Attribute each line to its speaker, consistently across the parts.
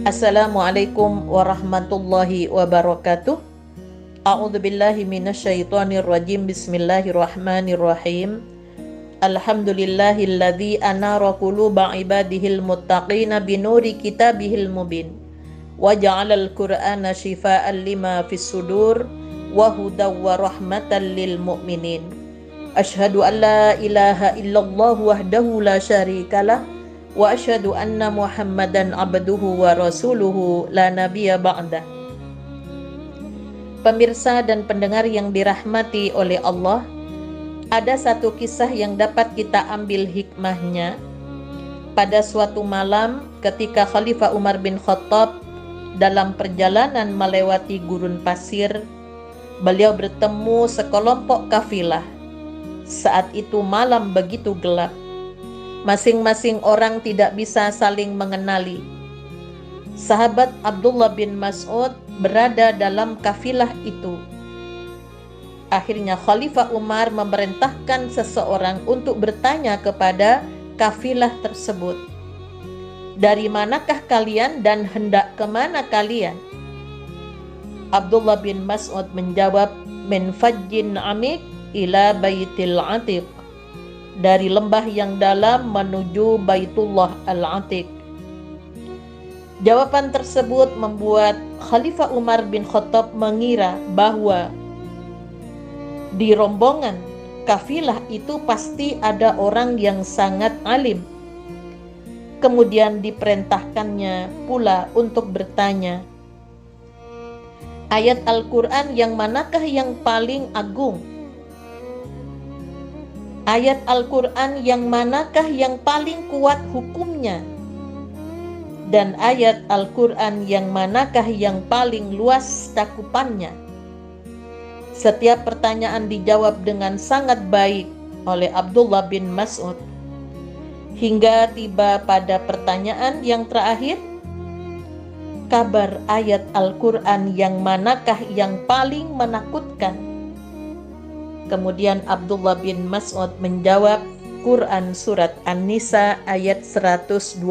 Speaker 1: Assalamualaikum warahmatullahi wabarakatuh. A'udzu billahi minasyaitonir rajim. Bismillahirrahmanirrahim. Alhamdulillahilladzi anara quluba ibadihil muttaqina binuri kitabihil mubin. Wa ja'alal Qur'ana shifaa'an lima fis sudur wa hudaw wa rahmatan lil mu'minin. Asyhadu an la ilaha illallah wahdahu la syarikalah wa asyhadu anna Muhammadan abduhu wa rasuluhu la nabiyya ba'dah. Pemirsa dan pendengar yang dirahmati oleh Allah, ada satu kisah yang dapat kita ambil hikmahnya. Pada suatu malam ketika Khalifah Umar bin Khattab dalam perjalanan melewati gurun pasir, beliau bertemu sekelompok kafilah. Saat itu malam begitu gelap. Masing-masing orang tidak bisa saling mengenali. Sahabat Abdullah bin Mas'ud berada dalam kafilah itu. Akhirnya Khalifah Umar memerintahkan seseorang untuk bertanya kepada kafilah tersebut, "Dari manakah kalian dan hendak kemana kalian?" Abdullah bin Mas'ud menjawab, "Min fajjin amik ila baitil atiq." Dari lembah yang dalam menuju Baitullah Al-Atiq. Jawaban tersebut membuat Khalifah Umar bin Khattab mengira bahwa di rombongan kafilah itu pasti ada orang yang sangat alim. Kemudian diperintahkannya pula untuk bertanya, ayat Al-Quran yang manakah yang paling agung? Ayat Al-Quran yang manakah yang paling kuat hukumnya? Dan ayat Al-Quran yang manakah yang paling luas cakupannya? Setiap pertanyaan dijawab dengan sangat baik oleh Abdullah bin Mas'ud. Hingga tiba pada pertanyaan yang terakhir, kabar ayat Al-Quran yang manakah yang paling menakutkan? Kemudian Abdullah bin Mas'ud menjawab, Quran surat An-Nisa ayat 123.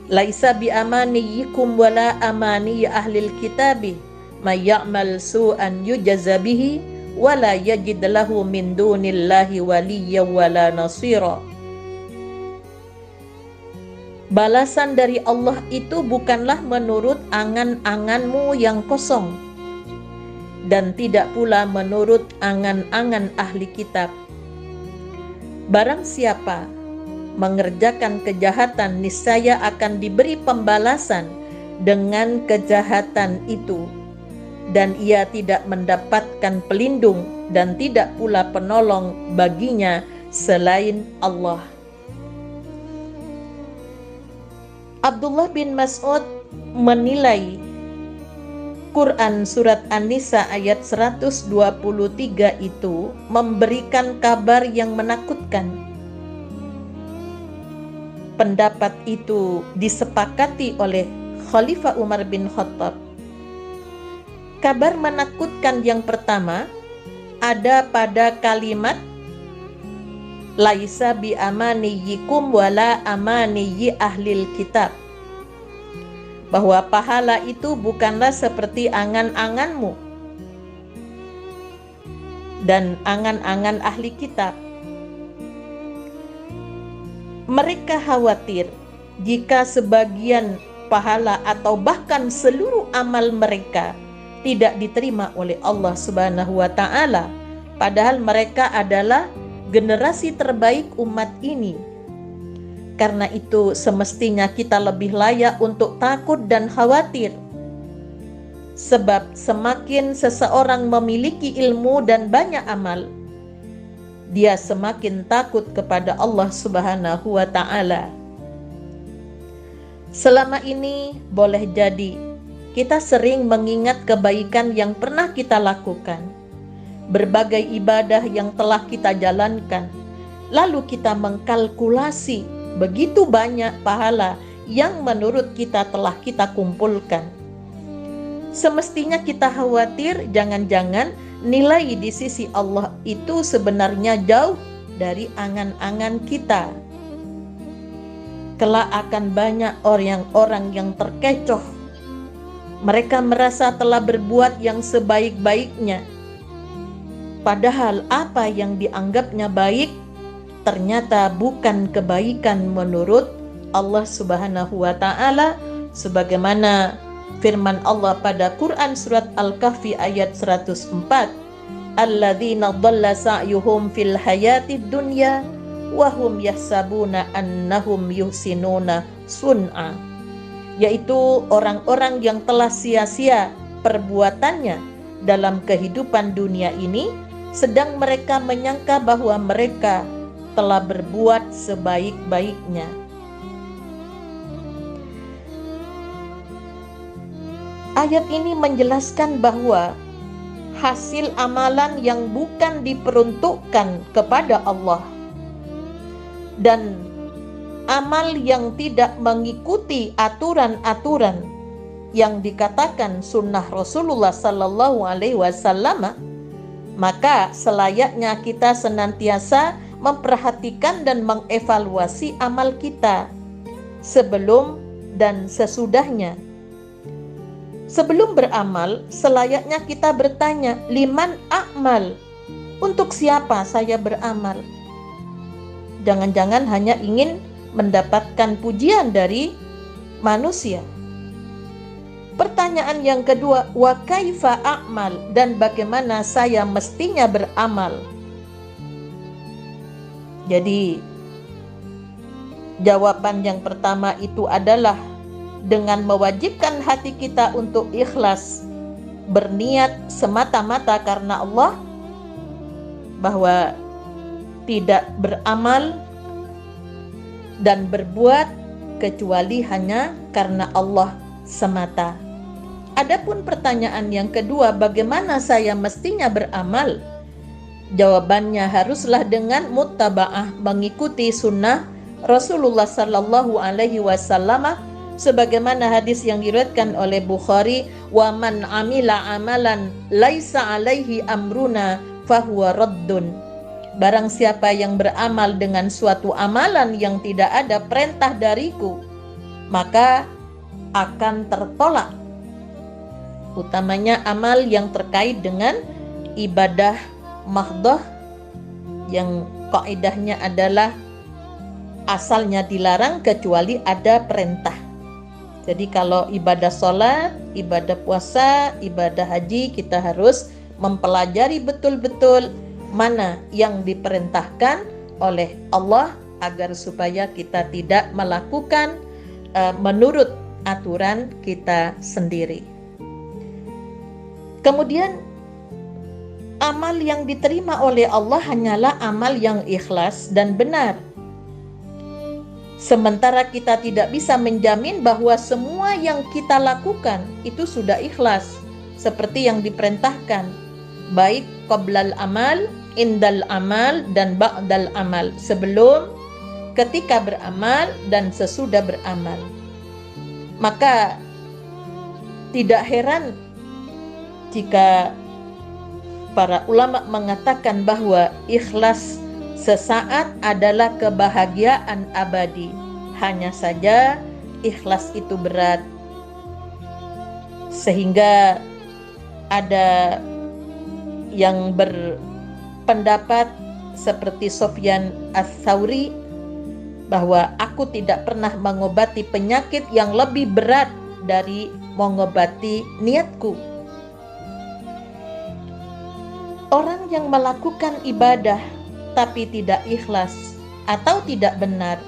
Speaker 1: Laisa bi amaniyikum wala amani ahlil kitabi may ya'mal su'an yujza bihi wala yajid lahu min dunillahi waliyya wala nasira. Balasan dari Allah itu bukanlah menurut angan-anganmu yang kosong, dan tidak pula menurut angan-angan ahli kitab. Barang siapa mengerjakan kejahatan, niscaya akan diberi pembalasan dengan kejahatan itu, dan ia tidak mendapatkan pelindung dan tidak pula penolong baginya selain Allah. Abdullah bin Mas'ud menilai Quran surat An-Nisa ayat 123 itu memberikan kabar yang menakutkan. Pendapat itu disepakati oleh Khalifah Umar bin Khattab. Kabar menakutkan yang pertama ada pada kalimat laisa bi amaniyikum wala amaniyi ahlil kitab, bahwa pahala itu bukanlah seperti angan-anganmu dan angan-angan ahli kitab. Mereka khawatir jika sebagian pahala atau bahkan seluruh amal mereka tidak diterima oleh Allah Subhanahu wa ta'ala, padahal mereka adalah generasi terbaik umat ini. Karena itu semestinya kita lebih layak untuk takut dan khawatir. Sebab semakin seseorang memiliki ilmu dan banyak amal, dia semakin takut kepada Allah Subhanahu wa ta'ala. Selama ini boleh jadi kita sering mengingat kebaikan yang pernah kita lakukan, berbagai ibadah yang telah kita jalankan, lalu kita mengkalkulasi begitu banyak pahala yang menurut kita telah kita kumpulkan. Semestinya kita khawatir jangan-jangan nilai di sisi Allah itu sebenarnya jauh dari angan-angan kita. kelak akan banyak orang-orang yang terkecoh. Mereka merasa telah berbuat yang sebaik-baiknya, padahal apa yang dianggapnya baik ternyata bukan kebaikan menurut Allah Subhanahu wa Ta'ala, sebagaimana firman Allah pada Quran surat Al-Kahfi ayat 104, alladzina dhalla sa'yuhum fil hayatid dunya wa hum yahsabuna annahum yuhsinuna sun'a, yaitu orang-orang yang telah sia-sia perbuatannya dalam kehidupan dunia ini, sedang mereka menyangka bahwa mereka telah berbuat sebaik-baiknya. Ayat ini menjelaskan bahwa hasil amalan yang bukan diperuntukkan kepada Allah dan amal yang tidak mengikuti aturan-aturan yang dikatakan sunnah Rasulullah Sallallahu Alaihi Wasallam, maka selayaknya kita senantiasa memperhatikan dan mengevaluasi amal kita sebelum dan sesudahnya. Sebelum beramal, selayaknya kita bertanya, liman a'mal? Untuk siapa saya beramal? Jangan-jangan hanya ingin mendapatkan pujian dari manusia. Pertanyaan yang kedua, wa kaifa a'mal? Dan bagaimana saya mestinya beramal? Jadi, jawaban yang pertama itu adalah dengan mewajibkan hati kita untuk ikhlas, berniat semata-mata karena Allah, bahwa tidak beramal dan berbuat kecuali hanya karena Allah semata. Adapun pertanyaan yang kedua, bagaimana saya mestinya beramal? Jawabannya haruslah dengan muttaba'ah, mengikuti sunnah Rasulullah Sallallahu Alaihi Wasallam, sebagaimana hadis yang diriwayatkan oleh Bukhari, wa man amila amalan laisa alaihi amruna fahuwa raddun. Barang siapa yang beramal dengan suatu amalan yang tidak ada perintah dariku, maka akan tertolak. Utamanya amal yang terkait dengan ibadah mahdhah, yang kaidahnya adalah asalnya dilarang kecuali ada perintah. Jadi kalau ibadah sholat, ibadah puasa, ibadah haji, kita harus mempelajari betul-betul mana yang diperintahkan oleh Allah agar supaya kita tidak melakukan menurut aturan kita sendiri. Kemudian amal yang diterima oleh Allah hanyalah amal yang ikhlas dan benar. Sementara kita tidak bisa menjamin bahwa semua yang kita lakukan itu sudah ikhlas seperti yang diperintahkan, baik qoblal amal, indal amal, dan ba'dal amal, sebelum, ketika beramal, dan sesudah beramal. Maka tidak heran jika para ulama mengatakan bahwa ikhlas sesaat adalah kebahagiaan abadi. Hanya saja ikhlas itu berat, sehingga ada yang berpendapat seperti Sufyan Ats-Tsauri bahwa aku tidak pernah mengobati penyakit yang lebih berat dari mengobati niatku. Orang yang melakukan ibadah tapi tidak ikhlas atau tidak benar,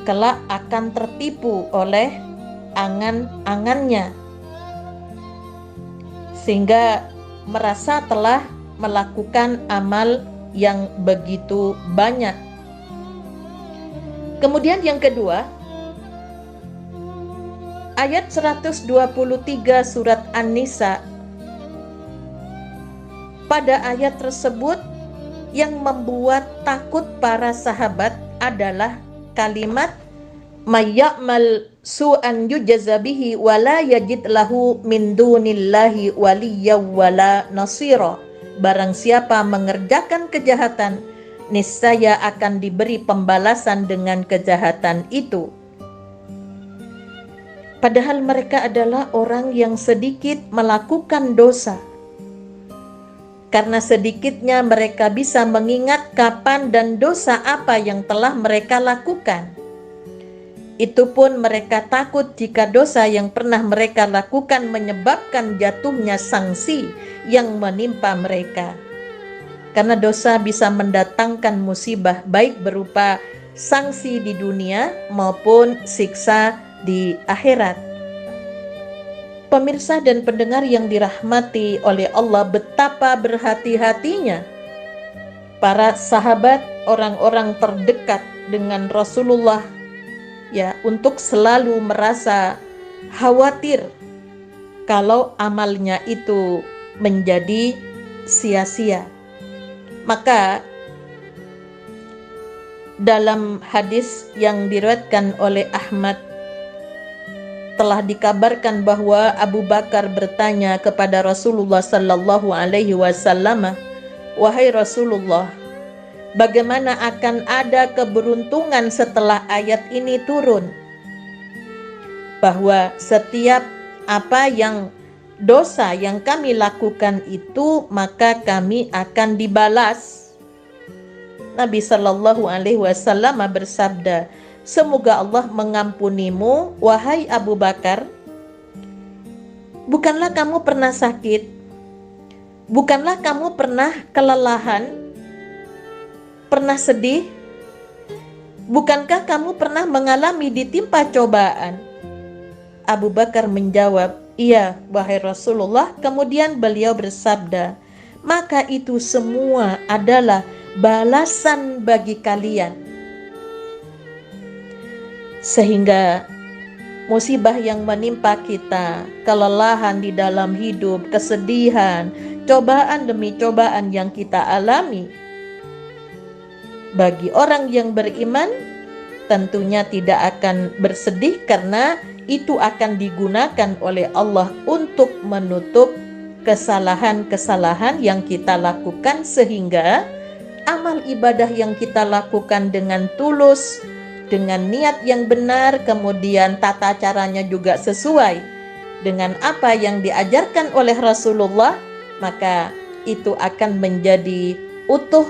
Speaker 1: kelak akan tertipu oleh angan-angannya, sehingga merasa telah melakukan amal yang begitu banyak. Kemudian yang kedua, ayat 123 surat An-Nisa. Pada ayat tersebut yang membuat takut para sahabat adalah kalimat mayya'mal su'an yujza bihi wa la yajid lahu min dunillahi waliyyan wala nasira. Barang siapa mengerjakan kejahatan niscaya akan diberi pembalasan dengan kejahatan itu. Padahal mereka adalah orang yang sedikit melakukan dosa. Karena sedikitnya mereka bisa mengingat kapan dan dosa apa yang telah mereka lakukan. Itu pun mereka takut jika dosa yang pernah mereka lakukan menyebabkan jatuhnya sanksi yang menimpa mereka. Karena dosa bisa mendatangkan musibah baik berupa sanksi di dunia maupun siksa di akhirat. Pemirsa dan pendengar yang dirahmati oleh Allah, betapa berhati-hatinya para sahabat, orang-orang terdekat dengan Rasulullah ya, untuk selalu merasa khawatir kalau amalnya itu menjadi sia-sia. Maka dalam hadis yang diriwayatkan oleh Ahmad telah dikabarkan bahwa Abu Bakar bertanya kepada Rasulullah sallallahu alaihi wasallam, "Wahai Rasulullah, bagaimana akan ada keberuntungan setelah ayat ini turun? Bahwa setiap apa yang dosa yang kami lakukan itu maka kami akan dibalas." Nabi sallallahu alaihi wasallam bersabda, "Semoga Allah mengampunimu, wahai Abu Bakar. Bukanlah kamu pernah sakit? Bukanlah kamu pernah kelelahan? Pernah sedih? Bukankah kamu pernah mengalami ditimpa cobaan?" Abu Bakar menjawab, "Iya, wahai Rasulullah." Kemudian beliau bersabda, "Maka itu semua adalah balasan bagi kalian." Sehingga musibah yang menimpa kita, kelelahan di dalam hidup, kesedihan, cobaan demi cobaan yang kita alami, bagi orang yang beriman tentunya tidak akan bersedih, karena itu akan digunakan oleh Allah untuk menutup kesalahan-kesalahan yang kita lakukan, sehingga amal ibadah yang kita lakukan dengan tulus, dengan niat yang benar, kemudian tata caranya juga sesuai dengan apa yang diajarkan oleh Rasulullah, maka itu akan menjadi utuh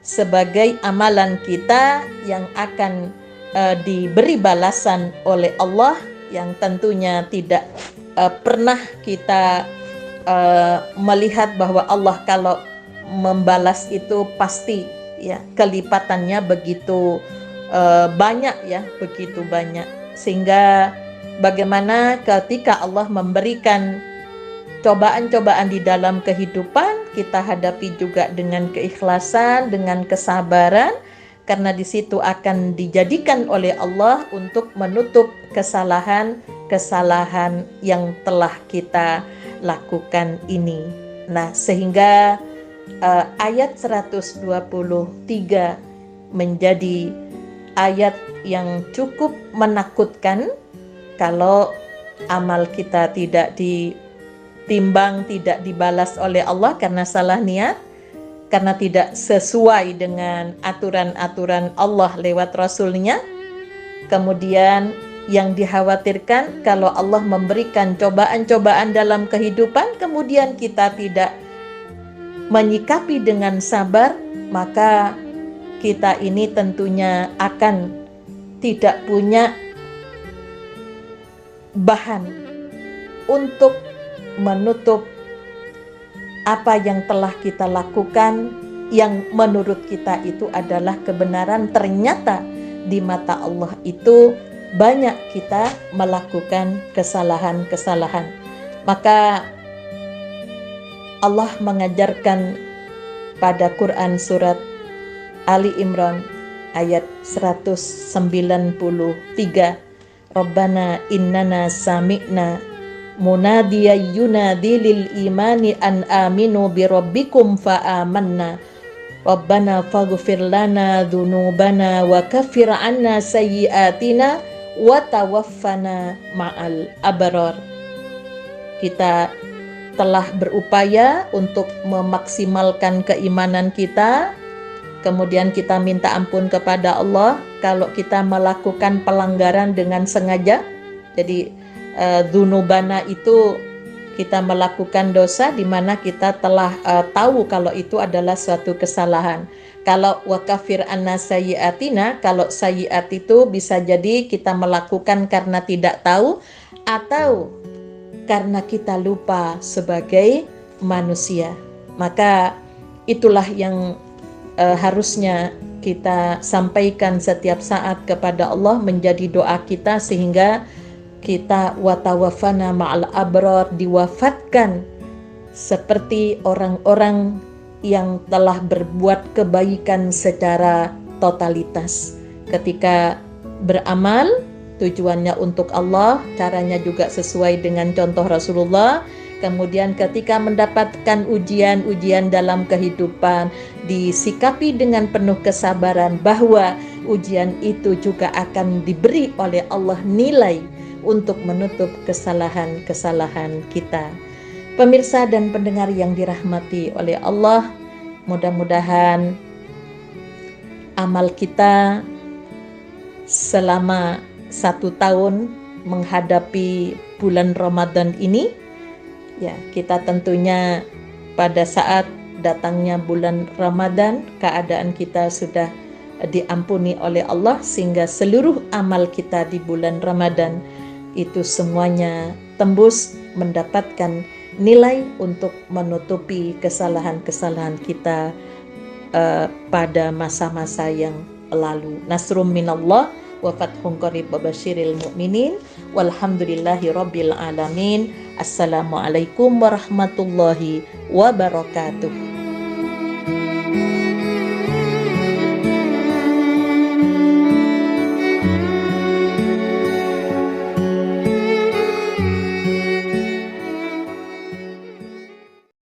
Speaker 1: sebagai amalan kita yang akan diberi balasan oleh Allah, yang tentunya tidak pernah kita melihat bahwa Allah kalau membalas itu pasti ya kelipatannya begitu banyak ya, begitu banyak. Sehingga bagaimana ketika Allah memberikan cobaan-cobaan di dalam kehidupan, kita hadapi juga dengan keikhlasan, dengan kesabaran, karena di situ akan dijadikan oleh Allah untuk menutup kesalahan-kesalahan yang telah kita lakukan ini. Nah, sehingga ayat 123 menjadi ayat yang cukup menakutkan kalau amal kita tidak ditimbang, tidak dibalas oleh Allah karena salah niat, karena tidak sesuai dengan aturan-aturan Allah lewat Rasul-Nya. Kemudian yang dikhawatirkan kalau Allah memberikan cobaan-cobaan dalam kehidupan, kemudian kita tidak menyikapi dengan sabar, maka kita ini tentunya akan tidak punya bahan untuk menutup apa yang telah kita lakukan yang menurut kita itu adalah kebenaran. Ternyata di mata Allah itu banyak kita melakukan kesalahan-kesalahan. Maka Allah mengajarkan pada Quran surat Ali Imran ayat 193, Rabbana innana sami'na munadiyan yunadi lil imani an aminu bi rabbikum fa amanna Rabbana faghfir lana dzunubana wa kaffir 'anna sayyi'atina wa tawaffana ma'al abrar. Kita telah berupaya untuk memaksimalkan keimanan kita, kemudian kita minta ampun kepada Allah kalau kita melakukan pelanggaran dengan sengaja. Jadi dzunubana itu kita melakukan dosa di mana kita telah tahu kalau itu adalah suatu kesalahan. Kalau wakafir anna sayyiatina, kalau sayyiat itu bisa jadi kita melakukan karena tidak tahu atau karena kita lupa sebagai manusia. Maka itulah yang harusnya kita sampaikan setiap saat kepada Allah menjadi doa kita, sehingga kita watawafana ma'al abrar, diwafatkan seperti orang-orang yang telah berbuat kebaikan secara totalitas. Ketika beramal tujuannya untuk Allah, caranya juga sesuai dengan contoh Rasulullah. Kemudian ketika mendapatkan ujian-ujian dalam kehidupan, disikapi dengan penuh kesabaran bahwa ujian itu juga akan diberi oleh Allah nilai untuk menutup kesalahan-kesalahan kita. Pemirsa dan pendengar yang dirahmati oleh Allah, mudah-mudahan amal kita selama 1 tahun menghadapi bulan Ramadan ini, ya, kita tentunya pada saat datangnya bulan Ramadan, keadaan kita sudah diampuni oleh Allah, sehingga seluruh amal kita di bulan Ramadan itu semuanya tembus mendapatkan nilai untuk menutupi kesalahan-kesalahan kita pada masa-masa yang lalu. Nasrum minallah wa fathun qarib wa basyiril mu'minin walhamdulillahi rabbil alamin. Assalamualaikum warahmatullahi wabarakatuh.